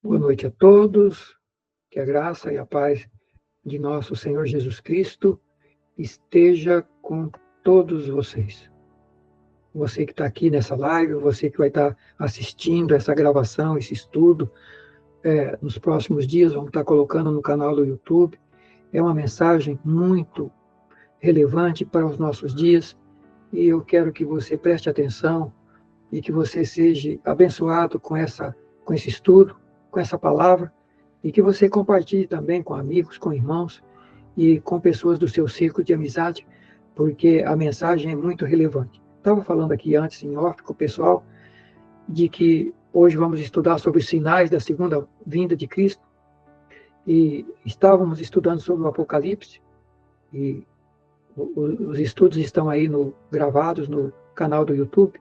Boa noite a todos, que a graça e a paz de nosso Senhor Jesus Cristo esteja com todos vocês. Você que está aqui nessa live, você que vai estar assistindo essa gravação, esse estudo, nos próximos dias vamos estar colocando no canal do YouTube. É uma mensagem muito relevante para os nossos dias e eu quero que você preste atenção e que você seja abençoado com esse estudo, com essa palavra, e que você compartilhe também com amigos, com irmãos e com pessoas do seu círculo de amizade, porque a mensagem é muito relevante. Estava falando aqui antes, em off, com o pessoal, de que hoje vamos estudar sobre os sinais da segunda vinda de Cristo, e estávamos estudando sobre o Apocalipse, e os estudos estão aí gravados no canal do YouTube,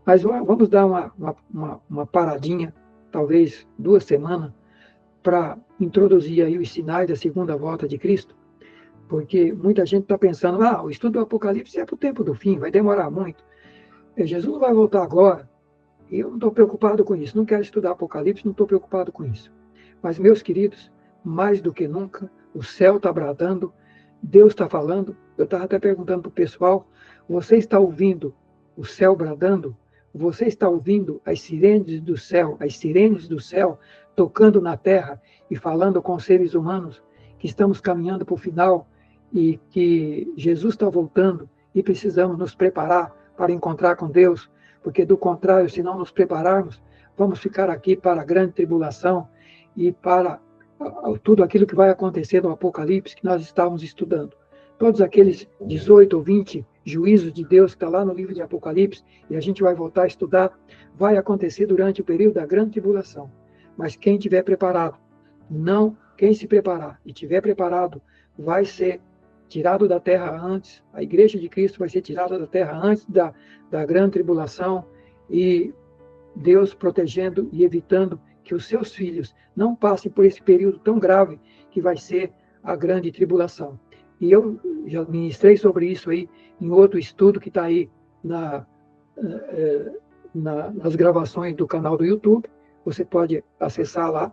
mas vamos dar uma paradinha, talvez 2 semanas, para introduzir aí os sinais da segunda volta de Cristo, porque muita gente está pensando, o estudo do Apocalipse é para o tempo do fim, vai demorar muito. Jesus não vai voltar agora, e eu não estou preocupado com isso, não quero estudar Apocalipse, não estou preocupado com isso. Mas, meus queridos, mais do que nunca, o céu está bradando, Deus está falando. Eu estava até perguntando para o pessoal, você está ouvindo o céu bradando? Você está ouvindo as sirenes do céu tocando na terra e falando com os seres humanos que estamos caminhando para o final e que Jesus está voltando e precisamos nos preparar para encontrar com Deus, porque do contrário, se não nos prepararmos, vamos ficar aqui para a grande tribulação e para tudo aquilo que vai acontecer no Apocalipse que nós estávamos estudando. Todos aqueles 18 ou 20 juízos de Deus que está lá no livro de Apocalipse, e a gente vai voltar a estudar, vai acontecer durante o período da grande tribulação. Mas quem estiver preparado, quem se preparar e estiver preparado, vai ser tirado da terra antes, a igreja de Cristo vai ser tirada da terra antes da grande tribulação, e Deus protegendo e evitando que os seus filhos não passem por esse período tão grave que vai ser a grande tribulação. E eu já ministrei sobre isso aí em outro estudo que está aí nas gravações do canal do YouTube. Você pode acessar lá.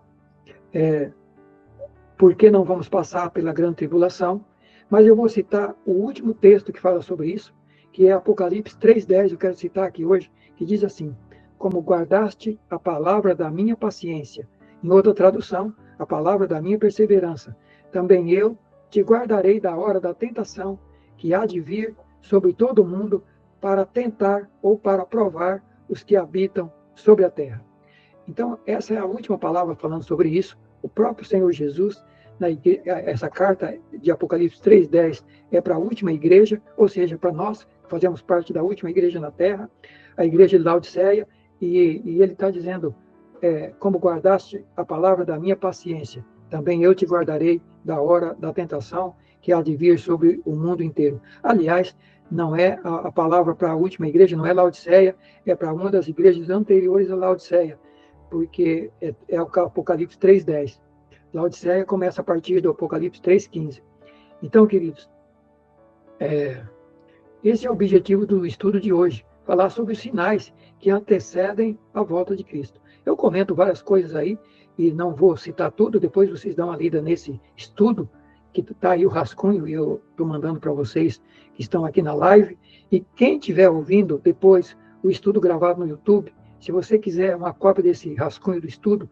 Por que não vamos passar pela grande tribulação? Mas eu vou citar o último texto que fala sobre isso, que é Apocalipse 3:10, eu quero citar aqui hoje, que diz assim: como guardaste a palavra da minha paciência. Em outra tradução, a palavra da minha perseverança. Também eu te guardarei da hora da tentação, que há de vir sobre todo o mundo, para tentar ou para provar os que habitam sobre a terra. Então, essa é a última palavra falando sobre isso. O próprio Senhor Jesus, essa carta de Apocalipse 3:10 é para a última igreja, ou seja, para nós, que fazemos parte da última igreja na terra, a igreja de Laodiceia, e ele está dizendo, como guardaste a palavra da minha paciência, também eu te guardarei da hora da tentação que há de vir sobre o mundo inteiro. Aliás, não é a palavra para a última igreja, não é Laodiceia, é para uma das igrejas anteriores a Laodiceia, porque é o Apocalipse 3:10. Laodiceia começa a partir do Apocalipse 3:15. Então, queridos, esse é o objetivo do estudo de hoje, falar sobre os sinais que antecedem a volta de Cristo. Eu comento várias coisas aí, e não vou citar tudo, depois vocês dão uma lida nesse estudo, que está aí o rascunho, e eu estou mandando para vocês que estão aqui na live, e quem estiver ouvindo depois o estudo gravado no YouTube, se você quiser uma cópia desse rascunho do estudo,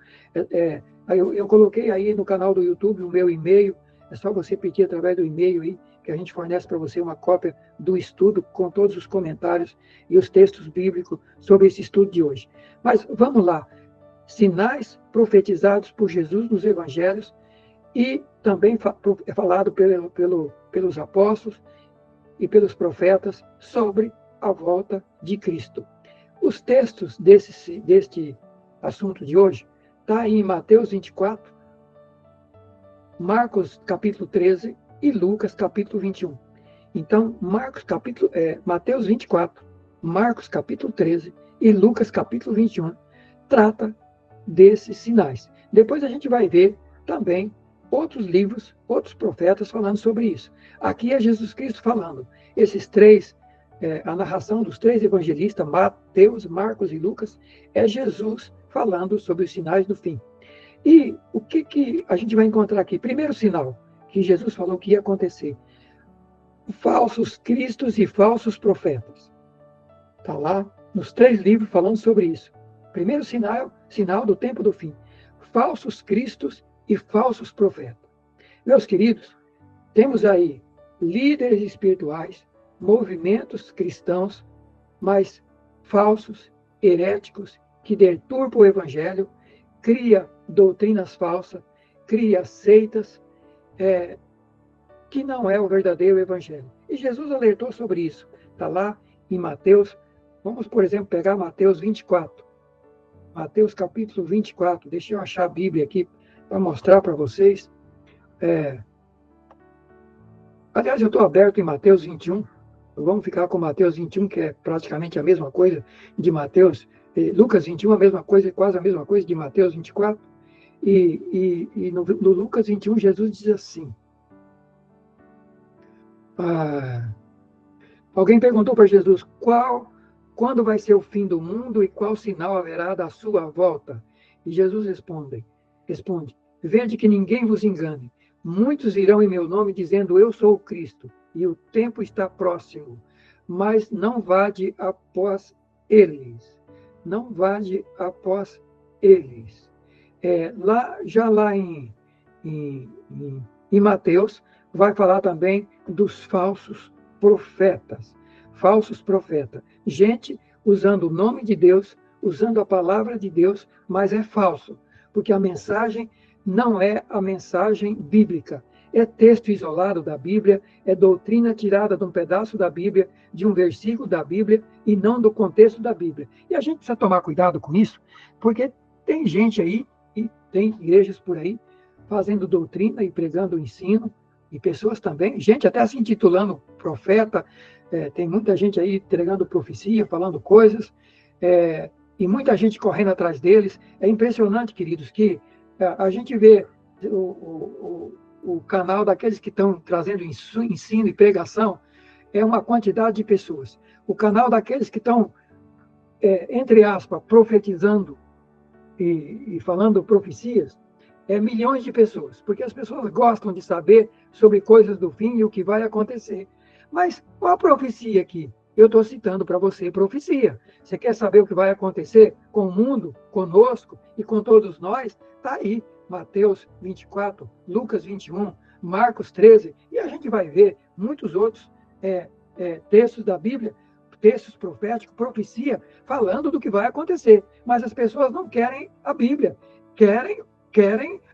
eu coloquei aí no canal do YouTube o meu e-mail, é só você pedir através do e-mail aí, que a gente fornece para você uma cópia do estudo com todos os comentários e os textos bíblicos sobre esse estudo de hoje. Mas vamos lá. Sinais profetizados por Jesus nos evangelhos e também falado pelos apóstolos e pelos profetas sobre a volta de Cristo. Os textos deste assunto de hoje está em Mateus 24, Marcos capítulo 13 e Lucas capítulo 21. Então, Mateus 24, Marcos capítulo 13 e Lucas capítulo 21 trata desses sinais. Depois a gente vai ver também outros livros, outros profetas falando sobre isso. Aqui é Jesus Cristo falando. Esses três, a narração dos três evangelistas, Mateus, Marcos e Lucas, é Jesus falando sobre os sinais do fim. E o que a gente vai encontrar aqui? Primeiro sinal que Jesus falou que ia acontecer. Falsos cristos e falsos profetas. Está lá nos 3 livros falando sobre isso. Primeiro sinal do tempo do fim. Falsos cristos e falsos profetas. Meus queridos, temos aí líderes espirituais, movimentos cristãos, mas falsos, heréticos, que deturpam o evangelho, cria doutrinas falsas, cria seitas, que não é o verdadeiro evangelho. E Jesus alertou sobre isso. Está lá em Mateus. Vamos, por exemplo, pegar Mateus 24. Mateus capítulo 24. Deixa eu achar a Bíblia aqui para mostrar para vocês. Aliás, eu estou aberto em Mateus 21. Vamos ficar com Mateus 21, que é praticamente a mesma coisa de Mateus. Lucas 21, a mesma coisa, quase a mesma coisa de Mateus 24. E no Lucas 21, Jesus diz assim. Alguém perguntou para Jesus quando vai ser o fim do mundo e qual sinal haverá da sua volta? E Jesus responde, vede que ninguém vos engane. Muitos irão em meu nome dizendo, eu sou o Cristo, e o tempo está próximo. Mas não vade após eles. Não vade após eles. Lá em Mateus, vai falar também dos falsos profetas. Falsos profetas. Gente usando o nome de Deus, usando a palavra de Deus, mas é falso, porque a mensagem não é a mensagem bíblica. É texto isolado da Bíblia, é doutrina tirada de um pedaço da Bíblia, de um versículo da Bíblia, e não do contexto da Bíblia. E a gente precisa tomar cuidado com isso, porque tem gente aí, e tem igrejas por aí, fazendo doutrina e pregando o ensino, e pessoas também, gente até se intitulando profeta, tem muita gente aí entregando profecia, falando coisas, e muita gente correndo atrás deles. É impressionante, queridos, que a gente vê o canal daqueles que estão trazendo ensino e pregação, é uma quantidade de pessoas. O canal daqueles que estão, entre aspas, profetizando e falando profecias, milhões de pessoas, porque as pessoas gostam de saber sobre coisas do fim e o que vai acontecer. Mas qual a profecia aqui? Eu estou citando para você profecia. Você quer saber o que vai acontecer com o mundo, conosco e com todos nós? Está aí, Mateus 24, Lucas 21, Marcos 13, e a gente vai ver muitos outros textos da Bíblia, textos proféticos, profecia, falando do que vai acontecer. Mas as pessoas não querem a Bíblia, querem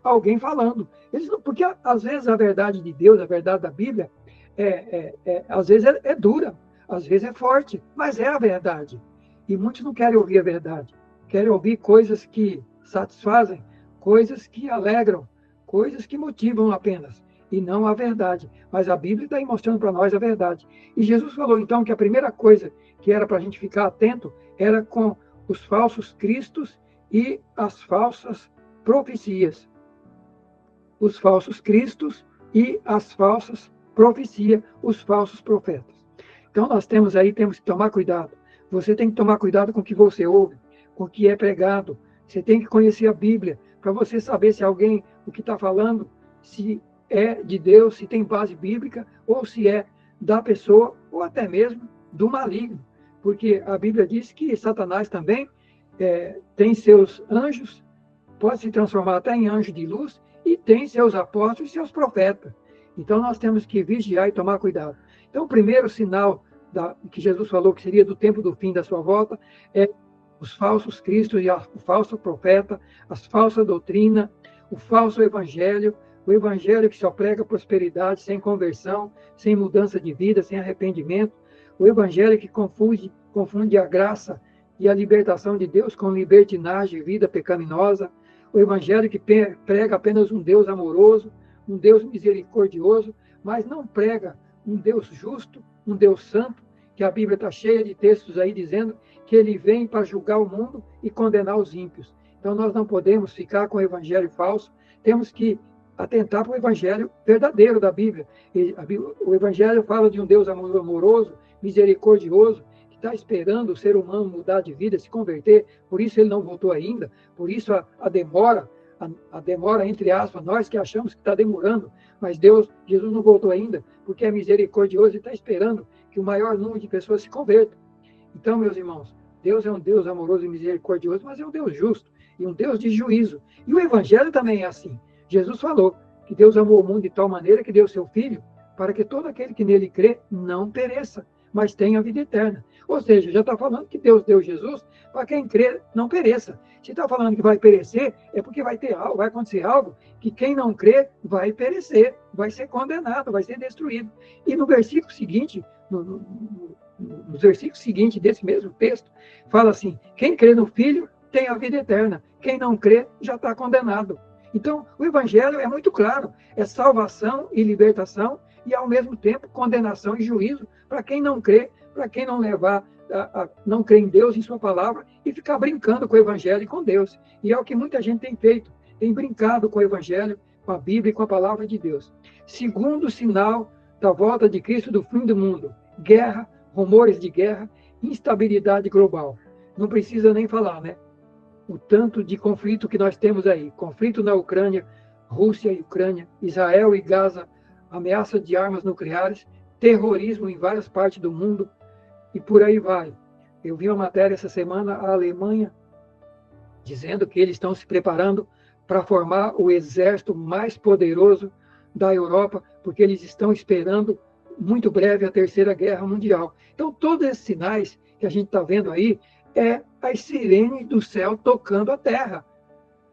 alguém falando. Porque às vezes a verdade de Deus, a verdade da Bíblia, às vezes é dura, às vezes é forte, mas é a verdade. E muitos não querem ouvir a verdade, querem ouvir coisas que satisfazem, coisas que alegram, coisas que motivam apenas, e não a verdade. Mas a Bíblia está aí mostrando para nós a verdade. E Jesus falou então que a primeira coisa que era para a gente ficar atento era com os falsos cristos e as falsas profecias. Os falsos cristos e as falsas profecias, os falsos profetas. Então nós temos que tomar cuidado. Você tem que tomar cuidado com o que você ouve, com o que é pregado. Você tem que conhecer a Bíblia para você saber se alguém, o que está falando, se é de Deus, se tem base bíblica, ou se é da pessoa, ou até mesmo do maligno. Porque a Bíblia diz que Satanás também tem seus anjos, pode se transformar até em anjo de luz, e tem seus apóstolos e seus profetas. Então nós temos que vigiar e tomar cuidado. Então o primeiro sinal que Jesus falou que seria do tempo do fim da sua volta é os falsos cristos e o falso profeta, as falsas doutrinas, o falso evangelho, o evangelho que só prega prosperidade sem conversão, sem mudança de vida, sem arrependimento, o evangelho que confunde a graça e a libertação de Deus com libertinagem e vida pecaminosa, o evangelho que prega apenas um Deus amoroso, um Deus misericordioso, mas não prega um Deus justo, um Deus santo, que a Bíblia está cheia de textos aí dizendo que ele vem para julgar o mundo e condenar os ímpios. Então nós não podemos ficar com o evangelho falso, temos que atentar para o evangelho verdadeiro da Bíblia. O evangelho fala de um Deus amoroso, misericordioso, que está esperando o ser humano mudar de vida, se converter, por isso ele não voltou ainda, por isso a demora, a demora, entre aspas, nós que achamos que está demorando, mas Jesus não voltou ainda, porque é misericordioso e está esperando que o maior número de pessoas se convertam. Então, meus irmãos, Deus é um Deus amoroso e misericordioso, mas é um Deus justo e um Deus de juízo. E o Evangelho também é assim. Jesus falou que Deus amou o mundo de tal maneira que deu seu Filho para que todo aquele que nele crê não pereça, mas tenha a vida eterna. Ou seja, já está falando que Deus deu Jesus para quem crê não pereça. Se está falando que vai perecer, é porque vai acontecer algo que quem não crê perecer, vai ser condenado, vai ser destruído. E no versículo seguinte, nos versículos seguintes desse mesmo texto, fala assim: quem crê no Filho tem a vida eterna, quem não crê já está condenado. Então, o Evangelho é muito claro, é salvação e libertação, e ao mesmo tempo condenação e juízo para quem não crê, para quem não não crê em Deus, em sua palavra, e ficar brincando com o Evangelho e com Deus. E é o que muita gente tem feito, tem brincado com o Evangelho, com a Bíblia e com a palavra de Deus. Segundo sinal da volta de Cristo do fim do mundo: guerra, rumores de guerra, instabilidade global. Não precisa nem falar, né? O tanto de conflito que nós temos aí. Conflito na Ucrânia, Rússia e Ucrânia, Israel e Gaza, ameaça de armas nucleares, terrorismo em várias partes do mundo, e por aí vai. Eu vi uma matéria essa semana, a Alemanha, dizendo que eles estão se preparando para formar o exército mais poderoso da Europa, porque eles estão esperando muito breve a Terceira Guerra Mundial. Então, todos esses sinais que a gente está vendo aí é as sirenes do céu tocando a terra.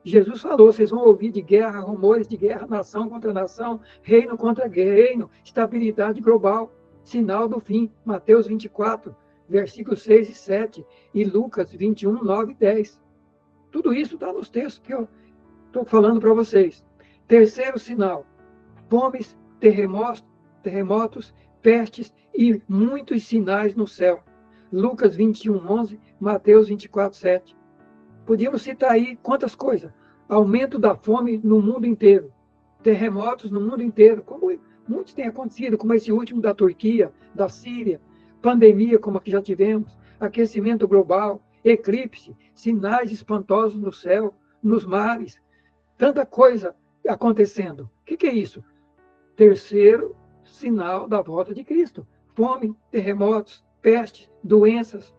Jesus falou: vocês vão ouvir de guerra, rumores de guerra, nação contra nação, reino contra reino, estabilidade global, sinal do fim. Mateus 24, versículos 6 e 7, e Lucas 21, 9 e 10. Tudo isso está nos textos que eu estou falando para vocês. Terceiro sinal: fomes, terremotos, pestes e muitos sinais no céu. Lucas 21, 11, Mateus 24, 7. Podíamos citar aí quantas coisas. Aumento da fome no mundo inteiro. Terremotos no mundo inteiro, como muitos têm acontecido, como esse último da Turquia, da Síria. Pandemia, como a que já tivemos. Aquecimento global, eclipse, sinais espantosos no céu, nos mares. Tanta coisa acontecendo. O que é isso? Terceiro sinal da volta de Cristo. Fome, terremotos, pestes, doenças,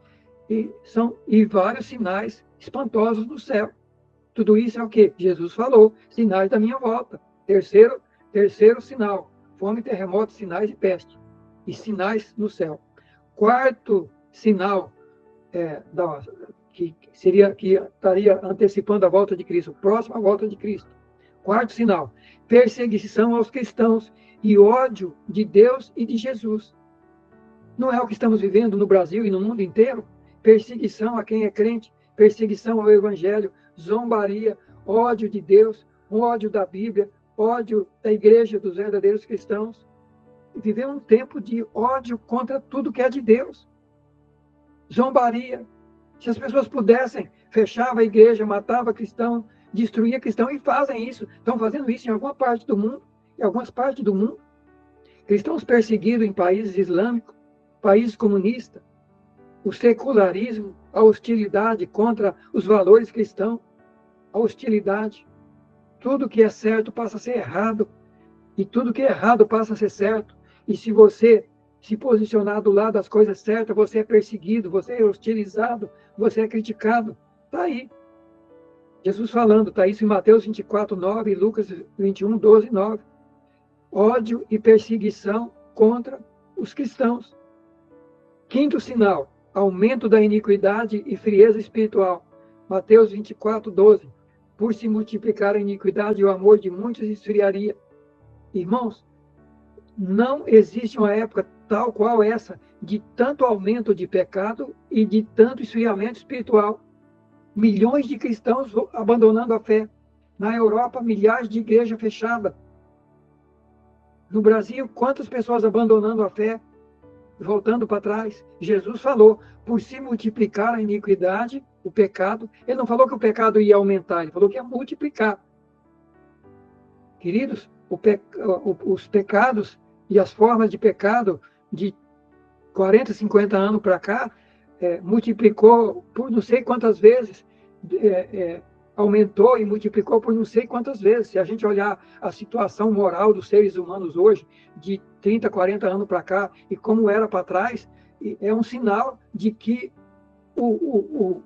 e vários sinais espantosos no céu. Tudo isso é o que Jesus falou: sinais da minha volta. Terceiro sinal: fome, terremotos, sinais e peste. E sinais no céu. Quarto sinal que estaria antecipando a volta de Cristo, próxima à volta de Cristo. Quarto sinal: perseguição aos cristãos e ódio de Deus e de Jesus. Não é o que estamos vivendo no Brasil e no mundo inteiro? Perseguição a quem é crente, perseguição ao Evangelho, zombaria, ódio de Deus, ódio da Bíblia, ódio da igreja dos verdadeiros cristãos. Viver um tempo de ódio contra tudo que é de Deus. Zombaria. Se as pessoas pudessem, fechava a igreja, matava cristão, destruía cristão, e fazem isso. Estão fazendo isso em alguma parte do mundo, em algumas partes do mundo. Cristãos perseguidos em países islâmicos, países comunistas, o secularismo, a hostilidade contra os valores cristãos, a hostilidade. Tudo que é certo passa a ser errado, e tudo que é errado passa a ser certo. E se você se posicionar do lado das coisas certas, você é perseguido, você é hostilizado, você é criticado. Está aí. Jesus falando, está isso em Mateus 24, 9 e Lucas 21, 12 e 9. Ódio e perseguição contra os cristãos. Quinto sinal: aumento da iniquidade e frieza espiritual. Mateus 24, 12. Por se multiplicar a iniquidade, o amor de muitos esfriaria. Irmãos, não existe uma época tal qual essa, de tanto aumento de pecado e de tanto esfriamento espiritual. Milhões de cristãos abandonando a fé. Na Europa, milhares de igrejas fechadas. No Brasil, quantas pessoas abandonando a fé, voltando para trás? Jesus falou: por se multiplicar a iniquidade, o pecado. Ele não falou que o pecado ia aumentar, ele falou que ia multiplicar. Queridos, os pecados e as formas de pecado de 40, 50 anos para cá, multiplicou por não sei quantas vezes aumentou e multiplicou por não sei quantas vezes. Se a gente olhar a situação moral dos seres humanos hoje, de 30, 40 anos para cá, e como era para trás, é um sinal de que o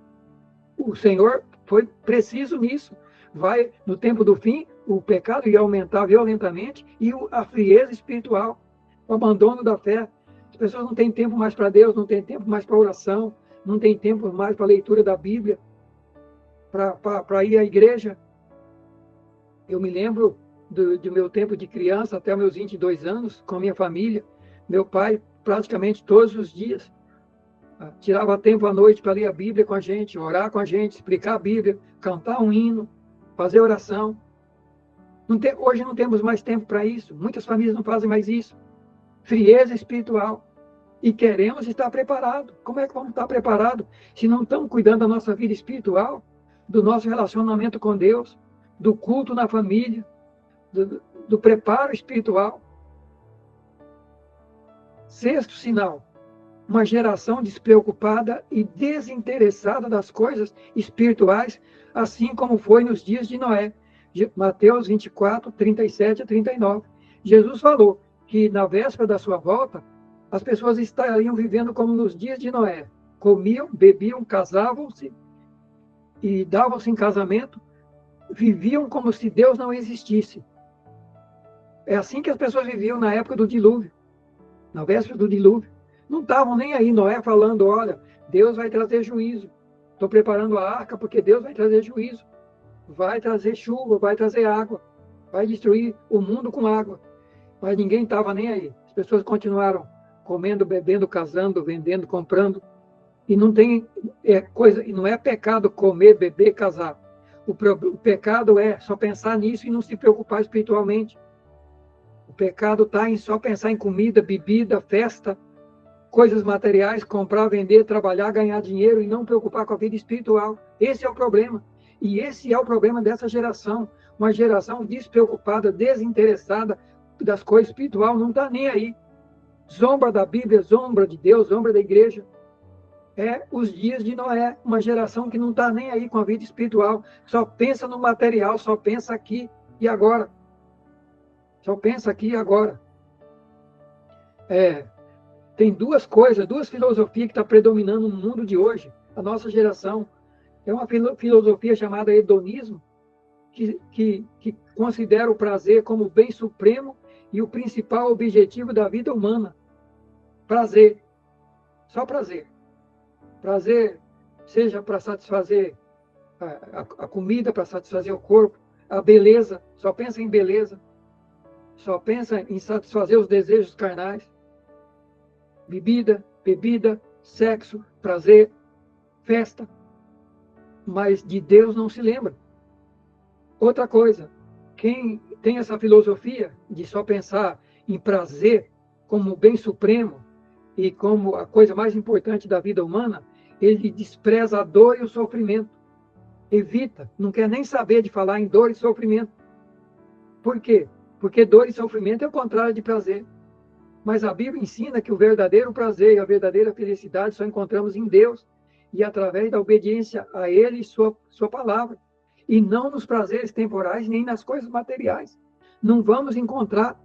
Senhor foi preciso nisso. Vai, no tempo do fim, o pecado ia aumentar violentamente e a frieza espiritual, o abandono da fé. As pessoas não têm tempo mais para Deus, não têm tempo mais para oração, não têm tempo mais para a leitura da Bíblia, para ir à igreja. Eu me lembro do meu tempo de criança, até meus 22 anos, com a minha família. Meu pai, praticamente todos os dias, tirava tempo à noite para ler a Bíblia com a gente, orar com a gente, explicar a Bíblia, cantar um hino, fazer oração. Hoje não temos mais tempo para isso. Muitas famílias não fazem mais isso. Frieza espiritual. E queremos estar preparados. Como é que vamos estar preparados se não estamos cuidando da nossa vida espiritual, do nosso relacionamento com Deus, do culto na família, do preparo espiritual? Sexto sinal: uma geração despreocupada e desinteressada das coisas espirituais, assim como foi nos dias de Noé. Mateus 24, 37 a 39. Jesus falou que na véspera da sua volta, as pessoas estariam vivendo como nos dias de Noé. Comiam, bebiam, casavam-se e davam-se em casamento, viviam como se Deus não existisse. É assim que as pessoas viviam na época do dilúvio, na véspera do dilúvio. Não estavam nem aí, Noé falando, olha, Deus vai trazer juízo. Estou preparando a arca porque Deus vai trazer juízo. Vai trazer chuva, vai trazer água. Vai destruir o mundo com água. Mas ninguém estava nem aí. As pessoas continuaram comendo, bebendo, casando, vendendo, comprando. E não tem coisa, e não é pecado comer, beber, casar. O pecado é só pensar nisso e não se preocupar espiritualmente. O pecado está em só pensar em comida, bebida, festa, coisas materiais, comprar, vender, trabalhar, ganhar dinheiro e não preocupar com a vida espiritual. Esse é o problema. E esse é o problema dessa geração. Uma geração despreocupada, desinteressada das coisas espirituais, não está nem aí. Zomba da Bíblia, zomba de Deus, zomba da igreja. É os dias de Noé, uma geração que não está nem aí com a vida espiritual, só pensa no material, só pensa aqui e agora. Só pensa aqui e agora. Tem duas coisas, duas filosofias que estão predominando no mundo de hoje, a nossa geração. É uma filosofia chamada hedonismo, que considera o prazer como o bem supremo e o principal objetivo da vida humana. Prazer. Só prazer. Prazer, seja para satisfazer a comida, para satisfazer o corpo, a beleza, só pensa em beleza, só pensa em satisfazer os desejos carnais. Bebida, sexo, prazer, festa. Mas de Deus não se lembra. Outra coisa, quem tem essa filosofia de só pensar em prazer como o bem supremo e como a coisa mais importante da vida humana, ele despreza a dor e o sofrimento. Evita, não quer nem saber de falar em dor e sofrimento. Por quê? Porque dor e sofrimento é o contrário de prazer. Mas a Bíblia ensina que o verdadeiro prazer e a verdadeira felicidade só encontramos em Deus e através da obediência a Ele e sua palavra. E não nos prazeres temporais, nem nas coisas materiais. Não vamos encontrar,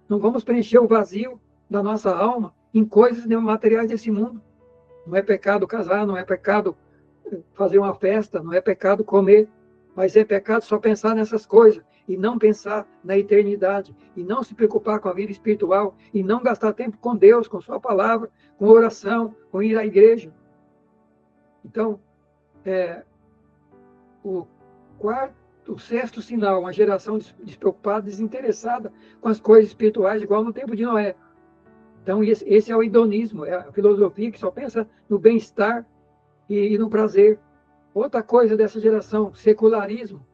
não vamos preencher o vazio da nossa alma em coisas materiais desse mundo. Não é pecado casar, não é pecado fazer uma festa, não é pecado comer, mas é pecado só pensar nessas coisas e não pensar na eternidade, e não se preocupar com a vida espiritual, e não gastar tempo com Deus, com sua palavra, com oração, com ir à igreja. Então, o sexto sinal, uma geração despreocupada, desinteressada com as coisas espirituais, igual no tempo de Noé. Então, esse é o hedonismo, é a filosofia que só pensa no bem-estar e no prazer. Outra coisa dessa geração, secularismo.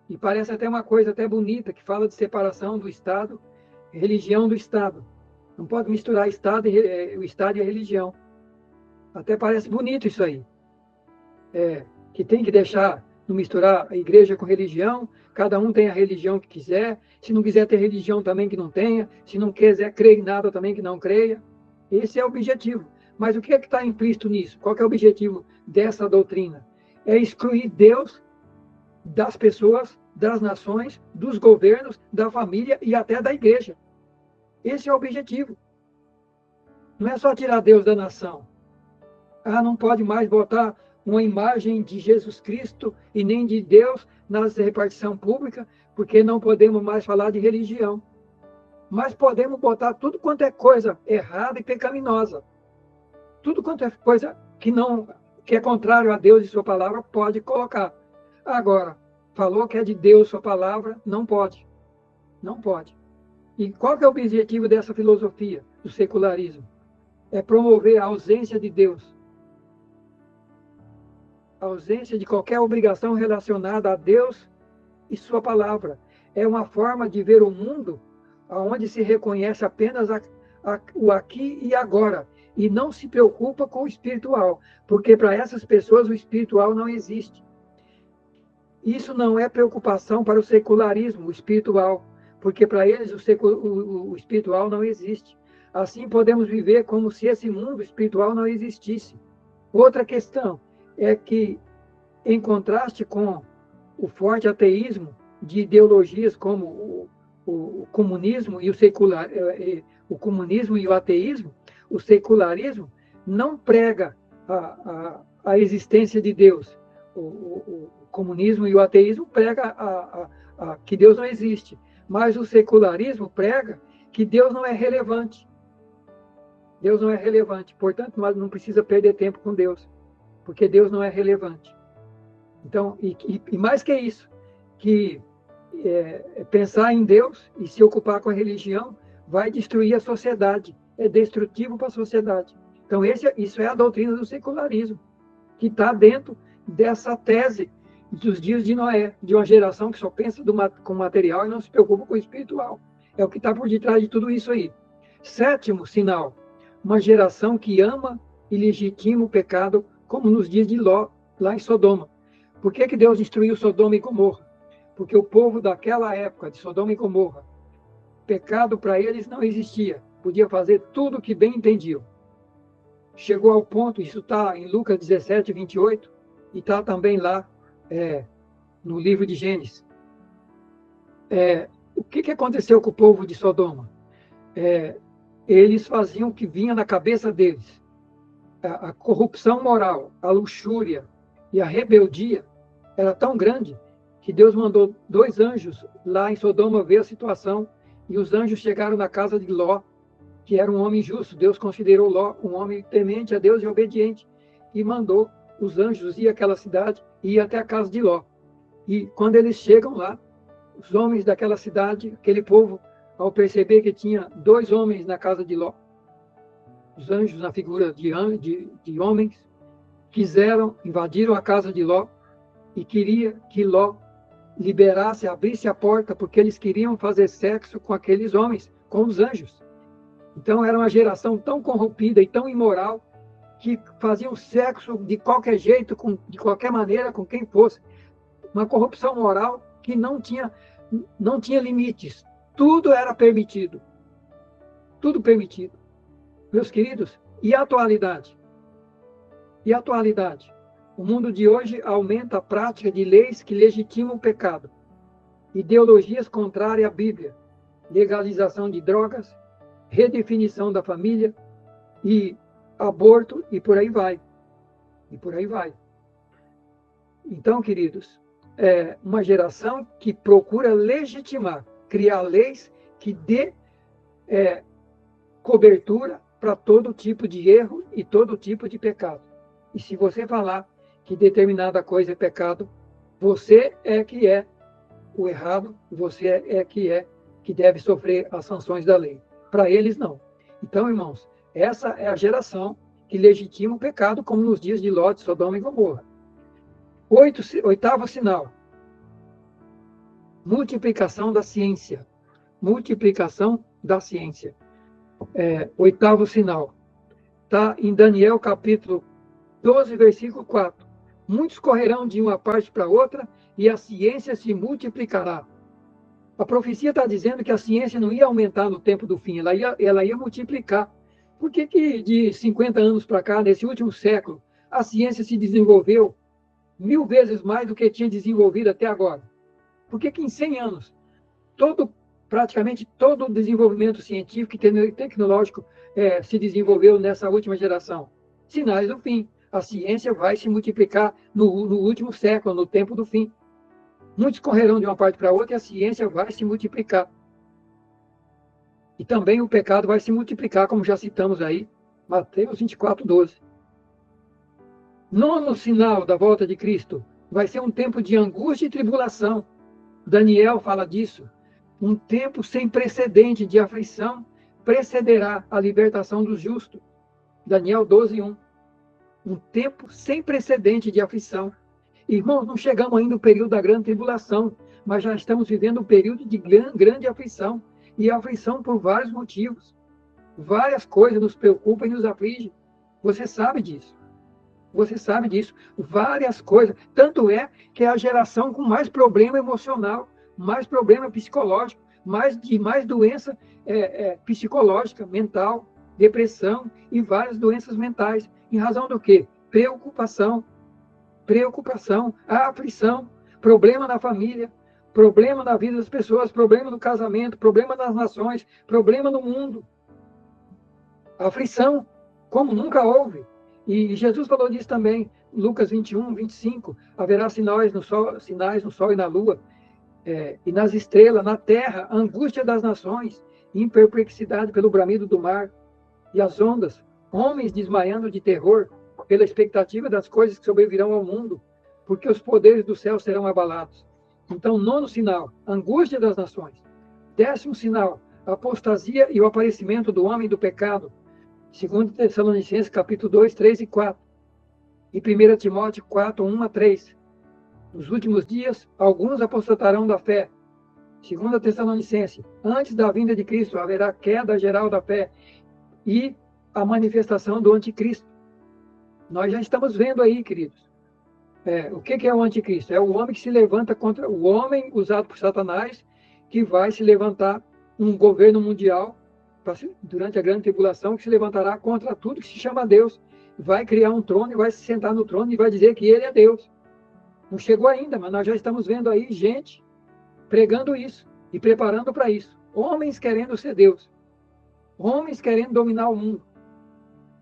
E parece até uma coisa até bonita, que fala de separação do Estado, religião do Estado. Não pode misturar o Estado e a religião. Até parece bonito isso aí. Que tem que deixar, não misturar a igreja com religião, cada um tem a religião que quiser, se não quiser ter religião também que não tenha, se não quiser crer em nada também que não creia. Esse é o objetivo. Mas o que é que está implícito nisso? Qual que é o objetivo dessa doutrina? É excluir Deus das pessoas, das nações, dos governos, da família e até da igreja. Esse é o objetivo. Não é só tirar Deus da nação. Não pode mais botar uma imagem de Jesus Cristo e nem de Deus na repartição pública, porque não podemos mais falar de religião. Mas podemos botar tudo quanto é coisa errada e pecaminosa. Tudo quanto é coisa que é contrário a Deus e sua palavra, pode colocar. Agora, falou que é de Deus sua palavra, não pode. Não pode. E qual que é o objetivo dessa filosofia, do secularismo? É promover a ausência de Deus. A ausência de qualquer obrigação relacionada a Deus e sua palavra. É uma forma de ver o mundo onde se reconhece apenas o aqui e agora, e não se preocupa com o espiritual, porque para essas pessoas o espiritual não existe. Isso não é preocupação para o secularismo, o espiritual, porque para eles o espiritual não existe. Assim podemos viver como se esse mundo espiritual não existisse. Outra questão é que, em contraste com o forte ateísmo de ideologias como o comunismo e o comunismo e o ateísmo, o secularismo não prega a existência de Deus. O comunismo e o ateísmo prega que Deus não existe, mas o secularismo prega que Deus não é relevante. Deus não é relevante, portanto, não precisa perder tempo com Deus, porque Deus não é relevante. Então, e mais que isso, que pensar em Deus e se ocupar com a religião vai destruir a sociedade, é destrutivo para a sociedade. Então, isso é a doutrina do secularismo, que está dentro dessa tese dos dias de Noé, de uma geração que só pensa com material e não se preocupa com o espiritual. É o que está por detrás de tudo isso aí. Sétimo sinal, uma geração que ama e legitima o pecado, como nos dias de Ló, lá em Sodoma. Por que Deus destruiu Sodoma e Gomorra? Porque o povo daquela época, de Sodoma e Gomorra, pecado para eles não existia. Podia fazer tudo o que bem entendiam. Chegou ao ponto, isso está em Lucas 17, 28, e está também lá no livro de Gênesis. O que aconteceu com o povo de Sodoma? Eles faziam o que vinha na cabeça deles. A corrupção moral, a luxúria e a rebeldia era tão grande que Deus mandou 2 anjos lá em Sodoma ver a situação, e os anjos chegaram na casa de Ló, que era um homem justo. Deus considerou Ló um homem temente a Deus e obediente, e mandou os anjos ir àquela cidade e ir até a casa de Ló. E quando eles chegam lá, os homens daquela cidade, aquele povo, ao perceber que tinha 2 homens na casa de Ló, os anjos na figura de homens, invadiram a casa de Ló e queria que Ló liberasse, abrisse a porta, porque eles queriam fazer sexo com aqueles homens, com os anjos. Então era uma geração tão corrompida e tão imoral que faziam sexo de qualquer jeito, de qualquer maneira, com quem fosse. Uma corrupção moral que não tinha limites. Tudo era permitido. Tudo permitido. Meus queridos, e a atualidade? E a atualidade? O mundo de hoje aumenta a prática de leis que legitimam o pecado, ideologias contrárias à Bíblia, legalização de drogas, redefinição da família e aborto, e por aí vai. E por aí vai. Então, queridos, é uma geração que procura legitimar, criar leis que dê cobertura para todo tipo de erro e todo tipo de pecado. E se você falar que determinada coisa é pecado, você é que é o errado, você é que deve sofrer as sanções da lei. Para eles, não. Então, irmãos, essa é a geração que legitima o pecado, como nos dias de Ló, de Sodoma e Gomorra. Oitavo sinal. Multiplicação da ciência. Multiplicação da ciência. Oitavo sinal. Está em Daniel, capítulo 12, versículo 4. Muitos correrão de uma parte para outra e a ciência se multiplicará. A profecia está dizendo que a ciência não ia aumentar no tempo do fim, ela ia multiplicar. Por que de 50 anos para cá, nesse último século, a ciência se desenvolveu 1000 vezes mais do que tinha desenvolvido até agora. Por que em 100 anos, praticamente todo o desenvolvimento científico e tecnológico se desenvolveu nessa última geração? Sinais do fim. A ciência vai se multiplicar no último século, no tempo do fim. Muitos correrão de uma parte para outra e a ciência vai se multiplicar. E também o pecado vai se multiplicar, como já citamos aí, Mateus 24:12. Nono sinal da volta de Cristo vai ser um tempo de angústia e tribulação. Daniel fala disso. Um tempo sem precedente de aflição precederá a libertação dos justos. Daniel 12:1. Um tempo sem precedente de aflição. Irmãos, não chegamos ainda no período da grande tribulação, mas já estamos vivendo um período de grande aflição. E aflição por vários motivos. Várias coisas nos preocupam e nos afligem. Você sabe disso. Você sabe disso. Várias coisas. Tanto é que é a geração com mais problema emocional, mais problema psicológico, mais doença psicológica, mental, depressão e várias doenças mentais. Em razão do quê? Preocupação, aflição, problema na família, problema na vida das pessoas, problema no casamento, problema nas nações, problema no mundo. Aflição, como nunca houve. E Jesus falou disso também, Lucas 21:25, haverá sinais no sol e na lua, e nas estrelas, na terra, angústia das nações, perplexidade pelo bramido do mar e as ondas, homens desmaiando de terror pela expectativa das coisas que sobrevirão ao mundo, porque os poderes do céu serão abalados. Então, nono sinal, angústia das nações. 10º sinal, apostasia e o aparecimento do homem do pecado. 2 Tessalonicenses, capítulo 2, 3 e 4. E 1 Timóteo 4, 1 a 3. Nos últimos dias, alguns apostatarão da fé. 2 Tessalonicenses, antes da vinda de Cristo, haverá queda geral da fé e a manifestação do anticristo. Nós já estamos vendo aí, queridos. O que é o anticristo? É o homem que se levanta contra o homem usado por Satanás, que vai se levantar um governo mundial durante a grande tribulação, que se levantará contra tudo que se chama Deus. Vai criar um trono e vai se sentar no trono e vai dizer que ele é Deus. Não chegou ainda, mas nós já estamos vendo aí gente pregando isso e preparando para isso. Homens querendo ser Deus. Homens querendo dominar o mundo.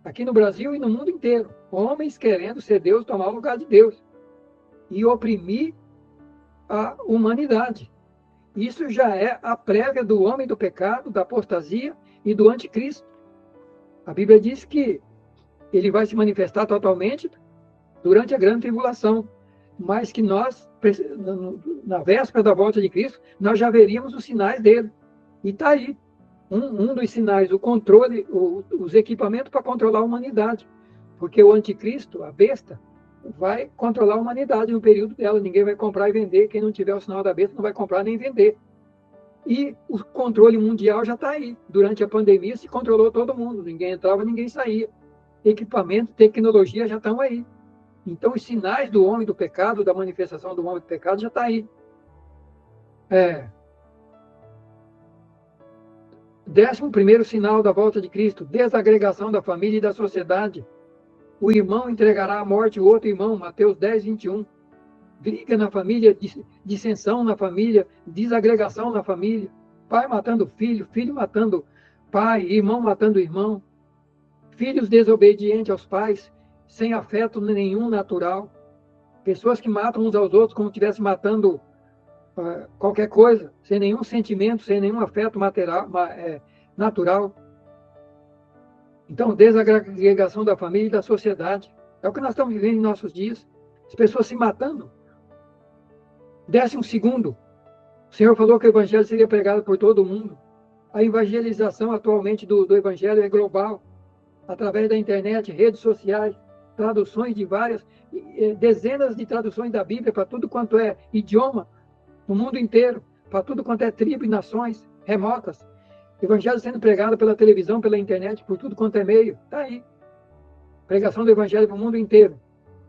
Aqui no Brasil e no mundo inteiro. Homens querendo ser Deus, tomar o lugar de Deus. E oprimir a humanidade. Isso já é a prévia do homem do pecado, da apostasia e do anticristo. A Bíblia diz que ele vai se manifestar totalmente durante a grande tribulação, mas que nós, na véspera da volta de Cristo, nós já veríamos os sinais dele. E está aí. Um dos sinais, o controle, os equipamentos para controlar a humanidade. Porque o anticristo, a besta, vai controlar a humanidade no período dela. Ninguém vai comprar e vender. Quem não tiver o sinal da besta não vai comprar nem vender. E o controle mundial já está aí. Durante a pandemia se controlou todo mundo. Ninguém entrava, ninguém saía. Equipamento, tecnologia já estão aí. Então, os sinais do homem do pecado, da manifestação do homem do pecado, já está aí. 11º sinal da volta de Cristo, desagregação da família e da sociedade. O irmão entregará à morte o outro irmão, Mateus 10:21. Briga na família, dissensão na família, desagregação na família. Pai matando filho, filho matando pai, irmão matando irmão. Filhos desobedientes aos pais, sem afeto nenhum natural. Pessoas que matam uns aos outros como se estivessem matando qualquer coisa, sem nenhum sentimento, sem nenhum afeto natural. Então, desagregação da família e da sociedade. É o que nós estamos vivendo em nossos dias. As pessoas se matando. 12º, o Senhor falou que o Evangelho seria pregado por todo mundo. A evangelização atualmente do Evangelho é global. Através da internet, redes sociais, traduções de dezenas de traduções da Bíblia para tudo quanto é idioma, no mundo inteiro, para tudo quanto é tribo e nações remotas. Evangelho sendo pregado pela televisão, pela internet, por tudo quanto é meio. Está aí. Pregação do Evangelho para o mundo inteiro.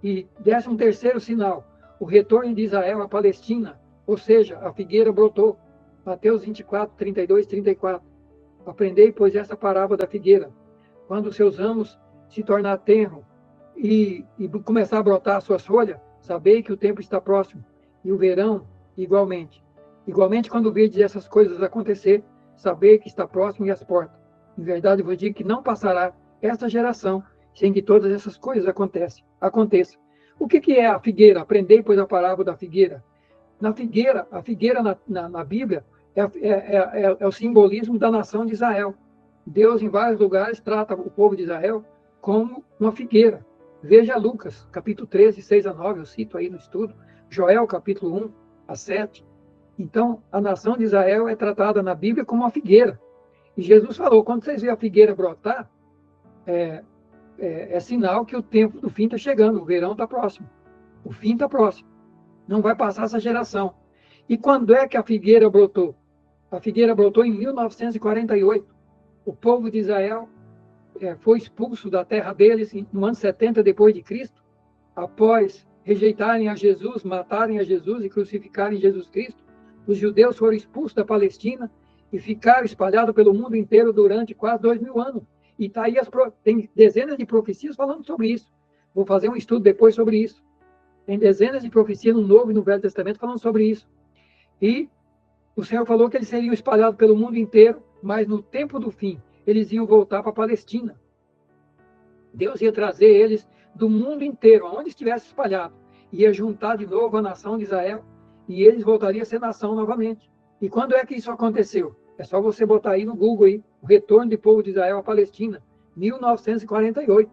E 13º sinal, o retorno de Israel à Palestina, ou seja, a figueira brotou. Mateus 24, 32, 34. Aprendei, pois, essa parábola da figueira. Quando seus ramos se tornar tenro e começar a brotar as suas folhas, sabei que o tempo está próximo, e o verão igualmente. Igualmente, quando vedes essas coisas acontecer, sabei que está próximo e às portas. Em verdade, vos digo que não passará esta geração sem que todas essas coisas aconteçam. O que é a figueira? Aprendei, pois, a parábola da figueira. Na figueira, a figueira na Bíblia é o simbolismo da nação de Israel. Deus, em vários lugares, trata o povo de Israel como uma figueira. Veja Lucas, capítulo 13, 6 a 9, eu cito aí no estudo. Joel, capítulo 1 a 7. Então, a nação de Israel é tratada na Bíblia como uma figueira. E Jesus falou, quando vocês verem a figueira brotar, é sinal que o tempo do fim está chegando, o verão está próximo. O fim está próximo. Não vai passar essa geração. E quando é que a figueira brotou? A figueira brotou em 1948. O povo de Israel foi expulso da terra deles no ano 70 depois de Cristo, após rejeitarem a Jesus, matarem a Jesus e crucificarem Jesus Cristo. Os judeus foram expulsos da Palestina e ficaram espalhados pelo mundo inteiro durante quase 2000 anos. E tá aí tem dezenas de profecias falando sobre isso. Vou fazer um estudo depois sobre isso. Tem dezenas de profecias no Novo e no Velho Testamento falando sobre isso. E o Senhor falou que eles seriam espalhados pelo mundo inteiro, mas no tempo do fim, eles iam voltar para a Palestina. Deus ia trazer eles do mundo inteiro, aonde estivesse espalhado. Ia juntar de novo a nação de Israel e eles voltariam a ser nação novamente. E quando é que isso aconteceu? É só você botar aí no Google aí, o retorno do povo de Israel à Palestina, 1948.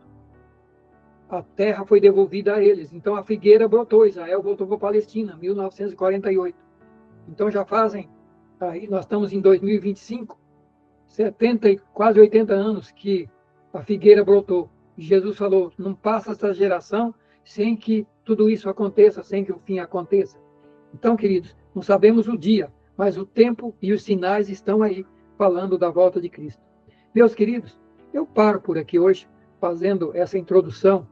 A terra foi devolvida a eles. Então a figueira brotou, Israel voltou para a Palestina, 1948. Então já fazem, aí nós estamos em 2025, 70 e quase 80 anos que a figueira brotou. E Jesus falou, não passa essa geração sem que tudo isso aconteça, sem que o fim aconteça. Então, queridos, não sabemos o dia, mas o tempo e os sinais estão aí, falando da volta de Cristo. Meus queridos, eu paro por aqui hoje, fazendo essa introdução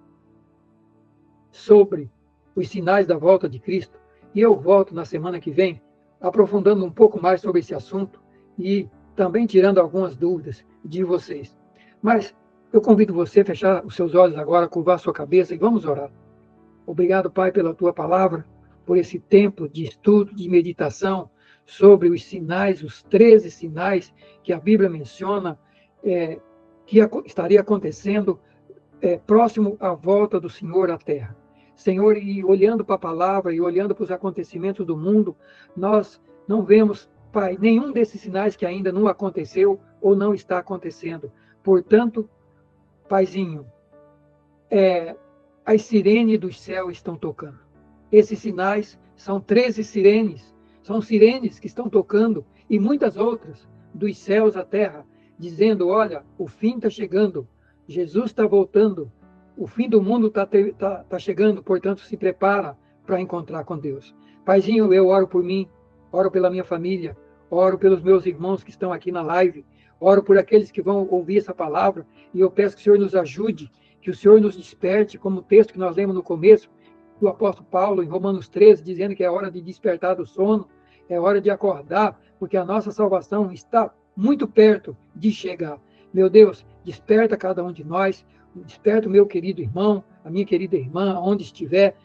sobre os sinais da volta de Cristo, e eu volto na semana que vem, aprofundando um pouco mais sobre esse assunto e também tirando algumas dúvidas de vocês. Mas eu convido você a fechar os seus olhos agora, curvar a sua cabeça e vamos orar. Obrigado, Pai, pela tua palavra, por esse tempo de estudo, de meditação sobre os sinais, os 13 sinais que a Bíblia menciona, que estaria acontecendo próximo à volta do Senhor à Terra. Senhor, e olhando para a palavra e olhando para os acontecimentos do mundo, nós não vemos, Pai, nenhum desses sinais que ainda não aconteceu ou não está acontecendo. Portanto, Paizinho, as sirenes do céu estão tocando. Esses sinais são 13 sirenes, são sirenes que estão tocando e muitas outras dos céus à terra, dizendo, olha, o fim está chegando, Jesus está voltando, o fim do mundo está chegando, portanto, se prepara para encontrar com Deus. Paizinho, eu oro por mim, oro pela minha família, oro pelos meus irmãos que estão aqui na live, oro por aqueles que vão ouvir essa palavra, e eu peço que o Senhor nos ajude, que o Senhor nos desperte, como o texto que nós lemos no começo, do apóstolo Paulo, em Romanos 13, dizendo que é hora de despertar do sono, é hora de acordar, porque a nossa salvação está muito perto de chegar. Meu Deus, desperta cada um de nós, desperta o meu querido irmão, a minha querida irmã, onde estiver,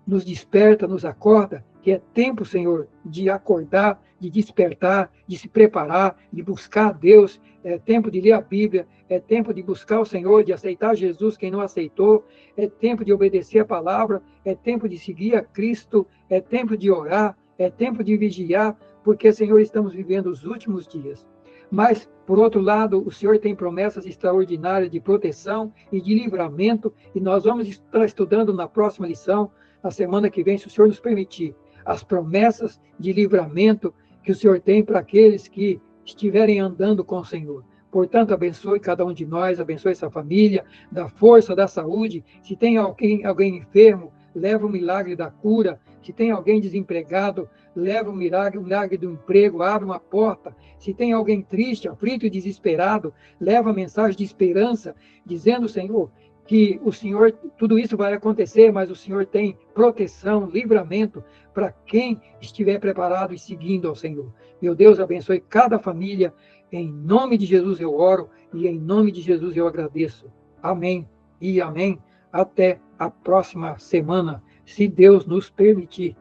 nos desperta, nos acorda, que é tempo, Senhor, de acordar, de despertar, de se preparar, de buscar a Deus, é tempo de ler a Bíblia, é tempo de buscar o Senhor, de aceitar Jesus, quem não aceitou, é tempo de obedecer a palavra, é tempo de seguir a Cristo, é tempo de orar, é tempo de vigiar, porque, Senhor, estamos vivendo os últimos dias. Mas, por outro lado, o Senhor tem promessas extraordinárias de proteção e de livramento, e nós vamos estar estudando na próxima lição, na semana que vem, se o Senhor nos permitir, as promessas de livramento que o Senhor tem para aqueles que estiverem andando com o Senhor. Portanto, abençoe cada um de nós, abençoe essa família, da força, da saúde. Se tem alguém enfermo, leva o milagre da cura. Se tem alguém desempregado, leva o milagre do emprego, abre uma porta. Se tem alguém triste, aflito e desesperado, leva a mensagem de esperança, dizendo, Senhor, que o Senhor, tudo isso vai acontecer, mas o Senhor tem proteção, livramento para quem estiver preparado e seguindo ao Senhor. Meu Deus, abençoe cada família. Em nome de Jesus eu oro e em nome de Jesus eu agradeço. Amém e amém. Até a próxima semana, se Deus nos permitir,